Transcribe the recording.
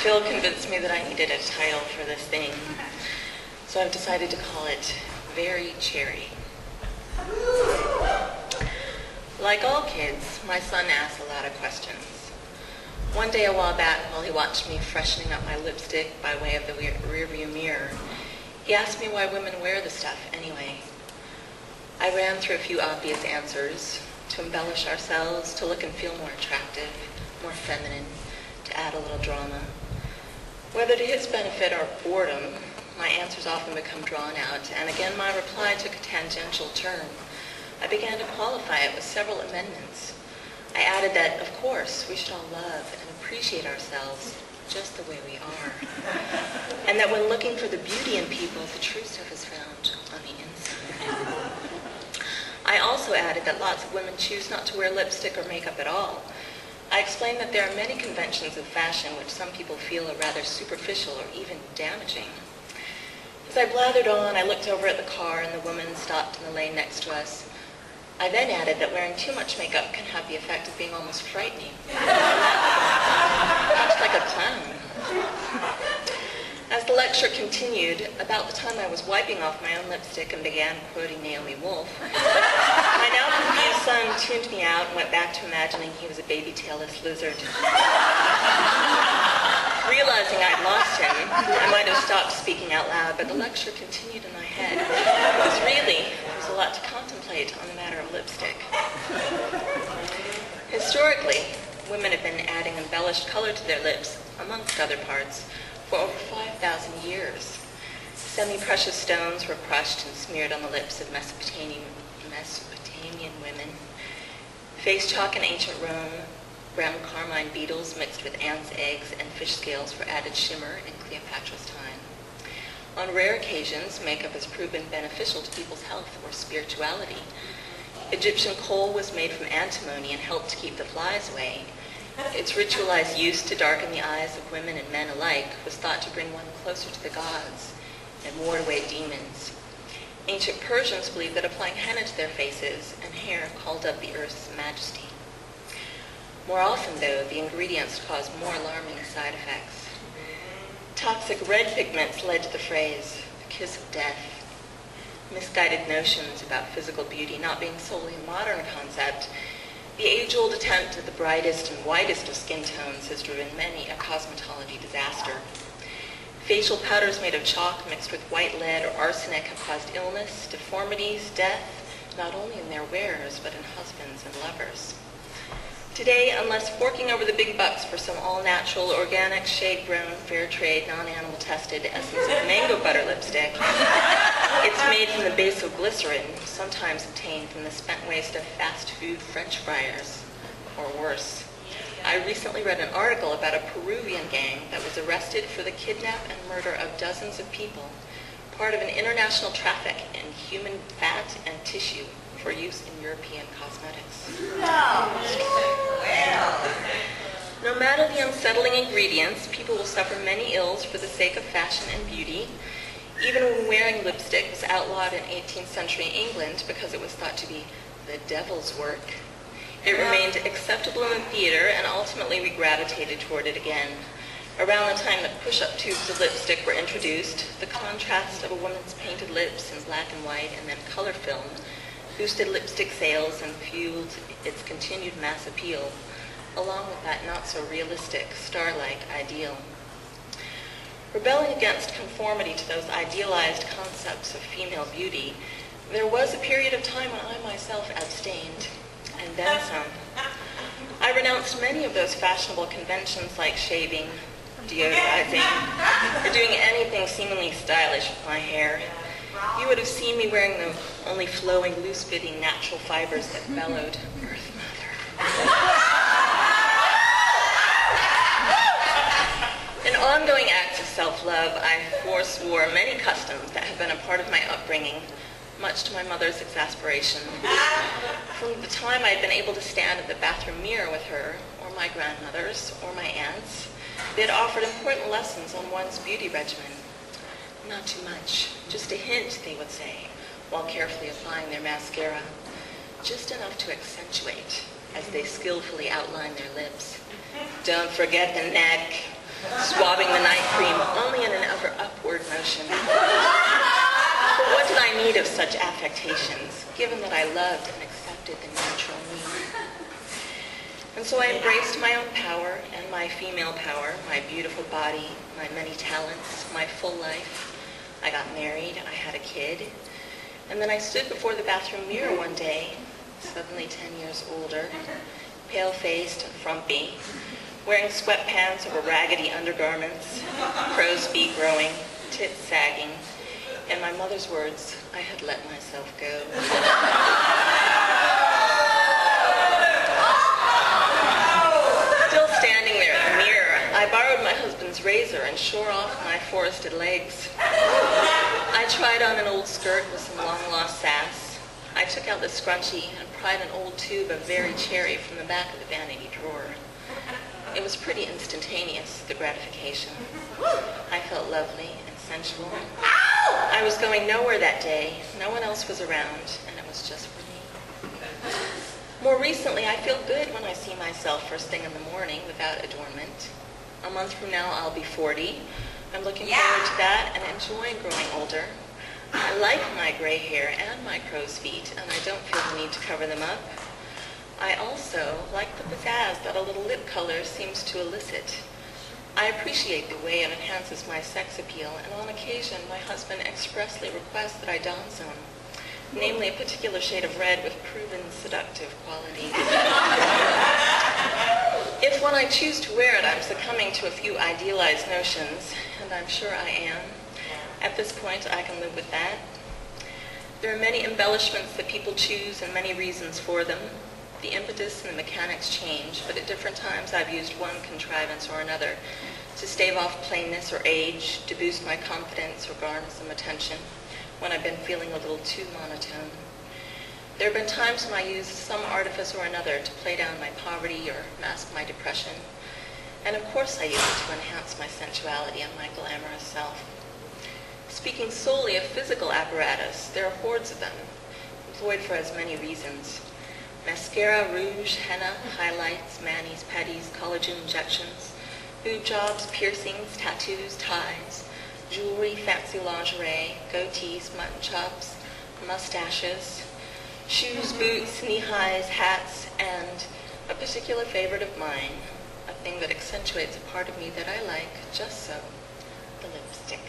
Phil convinced me that I needed a title for this thing, so I've decided to call it Very Cherry. Like all kids, my son asks a lot of questions. One day a while back, while he watched me freshening up my lipstick by way of the rearview mirror, he asked me why women wear the stuff anyway. I ran through a few obvious answers: to embellish ourselves, to look and feel more attractive, more feminine, to add a little drama. Whether to his benefit or boredom, my answers often become drawn out, and again my reply took a tangential turn. I began to qualify it with several amendments. I added that, of course, we should all love and appreciate ourselves just the way we are, and that when looking for the beauty in people, the true stuff is found on the inside. I also added that lots of women choose not to wear lipstick or makeup at all. I explained that there are many conventions of fashion which some people feel are rather superficial or even damaging. As I blathered on, I looked over at the car and the woman stopped in the lane next to us. I then added that wearing too much makeup can have the effect of being almost frightening. Much like a clown. As the lecture continued, about the time I was wiping off my own lipstick and began quoting Naomi Wolf, my now confused son tuned me out and went back to imagining he was a baby-tailless lizard. Realizing I'd lost him, I might have stopped speaking out loud, but the lecture continued in my head. Because really, there was a lot to contemplate on the matter of lipstick. Historically, women have been adding embellished color to their lips, amongst other parts, for over 5,000 years. Semi-precious stones were crushed and smeared on the lips of Mesopotamian women. Face chalk in ancient Rome, brown carmine beetles mixed with ants' eggs and fish scales for added shimmer in Cleopatra's time. On rare occasions, makeup has proven beneficial to people's health or spirituality. Egyptian coal was made from antimony and helped to keep the flies away. Its ritualized use to darken the eyes of women and men alike was thought to bring one closer to the gods and ward away demons. Ancient Persians believed that applying henna to their faces and hair called up the earth's majesty. More often, though, the ingredients caused more alarming side effects. Toxic red pigments led to the phrase, the kiss of death. Misguided notions about physical beauty not being solely a modern concept, the age-old attempt at the brightest and whitest of skin tones has driven many a cosmetology disaster. Facial powders made of chalk mixed with white lead or arsenic have caused illness, deformities, death, not only in their wearers, but in husbands and lovers. Today, unless forking over the big bucks for some all-natural, organic, shade-grown, fair-trade, non-animal tested essence of mango butter lipstick, it's made from the base of glycerin, sometimes obtained from the spent waste of fast food French fryers, or worse. I recently read an article about a Peruvian gang that was arrested for the kidnap and murder of dozens of people, part of an international traffic in human fat and tissue for use in European cosmetics. No matter the unsettling ingredients, people will suffer many ills for the sake of fashion and beauty. Even when wearing lipstick was outlawed in 18th century England because it was thought to be the devil's work, it remained acceptable in the theater, and ultimately we gravitated toward it again. Around the time that push-up tubes of lipstick were introduced, the contrast of a woman's painted lips in black and white and then color film boosted lipstick sales and fueled its continued mass appeal, along with that not-so-realistic, star-like ideal. Rebelling against conformity to those idealized concepts of female beauty, there was a period of time when I myself abstained, and then some. I renounced many of those fashionable conventions like shaving, deodorizing, or doing anything seemingly stylish with my hair. You would have seen me wearing the only flowing, loose-fitting natural fibers that bellowed, Earth Mother. In ongoing acts of self-love, I forswore many customs that have been a part of my upbringing, much to my mother's exasperation. From the time I had been able to stand at the bathroom mirror with her, or my grandmother's, or my aunt's, they had offered important lessons on one's beauty regimen. Not too much, just a hint, they would say, while carefully applying their mascara. Just enough to accentuate as they skillfully outline their lips. Don't forget the neck. swabbing the night cream only in an upward motion. But what did I need of such affectations, given that I loved and accepted the natural me? And so I embraced my own power and my female power, my beautiful body, my many talents, my full life. I got married, I had a kid, and then I stood before the bathroom mirror one day, suddenly 10 years older, pale-faced and frumpy, wearing sweatpants over raggedy undergarments, crow's feet growing, tits sagging. In my mother's words, I had let myself go. Still standing there in the mirror, I borrowed my husband's razor and shore off my forested legs. I tried on an old skirt with some long-lost sass. I took out the scrunchie and pried an old tube of Very Cherry from the back of the vanity drawer. It was pretty instantaneous, the gratification. I felt lovely and sensual. I was going nowhere that day. No one else was around, and it was just for me. More recently, I feel good when I see myself first thing in the morning without adornment. A month from now, I'll be 40. I'm looking forward to that and enjoying growing older. I like my gray hair and my crow's feet, and I don't feel the need to cover them up. I also like the pizzazz that a little lip color seems to elicit. I appreciate the way it enhances my sex appeal, and on occasion my husband expressly requests that I don some, namely a particular shade of red with proven seductive qualities. If when I choose to wear it I'm succumbing to a few idealized notions, and I'm sure I am, at this point I can live with that. There are many embellishments that people choose and many reasons for them. The impetus and the mechanics change, but at different times I've used one contrivance or another to stave off plainness or age, to boost my confidence or garner some attention when I've been feeling a little too monotone. There have been times when I used some artifice or another to play down my poverty or mask my depression, and of course I use it to enhance my sensuality and my glamorous self. Speaking solely of physical apparatus, there are hordes of them, employed for as many reasons. Mascara, rouge, henna, highlights, manis, patties, collagen injections, boob jobs, piercings, tattoos, ties, jewelry, fancy lingerie, goatees, mutton chops, mustaches, shoes, boots, knee-highs, hats, and a particular favorite of mine, a thing that accentuates a part of me that I like just so, the lipstick.